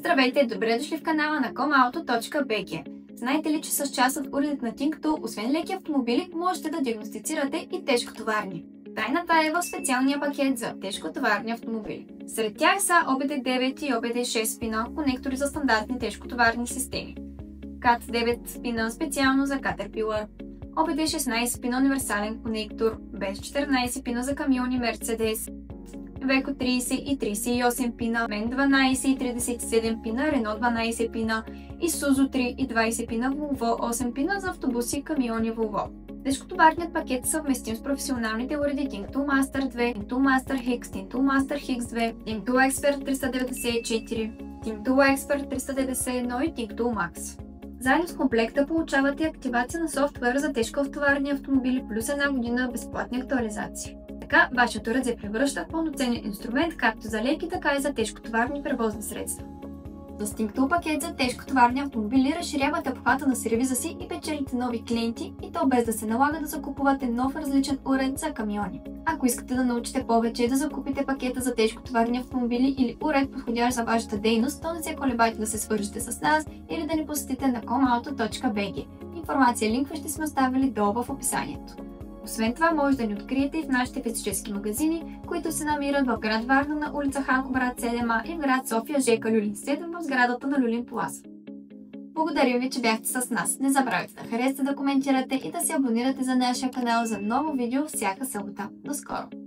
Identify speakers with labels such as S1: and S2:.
S1: Здравейте и добре дошли в канала на comauto.bg. Знаете ли, че с част от уредите на Tinc2, освен леки автомобили, можете да диагностицирате и тежкотоварни? Тайната е в специалния пакет за тежкотоварни автомобили. Сред тях са OBD9 и OBD6 спина конектори за стандартни тежкотоварни системи, CAT9 спина специално за Caterpillar, OBD16 спина универсален конектор, без 14 пина за камиони Mercedes, Iveco 30 и 38 пина, MAN 12 и 37 пина, Renault 12 пина, Isuzu 3 и 20 пина, Volvo 8 пина за автобуси, камиони Volvo. Тежкотоварният пакет е съвместим с професионалните уреди Tinc2 Master 2, Tinc2 Master Hix, Tinc2 Master Hix 2, Tinc2 Expert 394, Tinc2 Expert 391 и Tinc2 Max. Заедно с комплекта получавате активация на софтуер за тежкотоварни автомобили плюс една година безплатни актуализации. Така, вашето уред се превръща в пълноценен инструмент както за леки, така и за тежкотоварни превозни средства. С Tinc2 пакет за тежкотоварни автомобили разширявате обхвата на сервиза си и печелите нови клиенти, и то без да се налага да закупувате нов различен уред за камиони. Ако искате да научите повече и да закупите пакета за тежкотоварни автомобили или уред подходящ за вашата дейност, то не се колебайте да се свържете с нас или да ни посетите на comauto.bg. Информация и линкове ще сме оставили долу в описанието. Освен това, може да ни откриете и в нашите физически магазини, които се намират в град Варна на улица Ханко брат 7А и в град София ЖК Люлин 7 в сградата на Люлин Плаза. Благодаря ви, че бяхте с нас. Не забравяйте да харесате, да коментирате и да се абонирате за нашия канал за ново видео всяка събота. До скоро!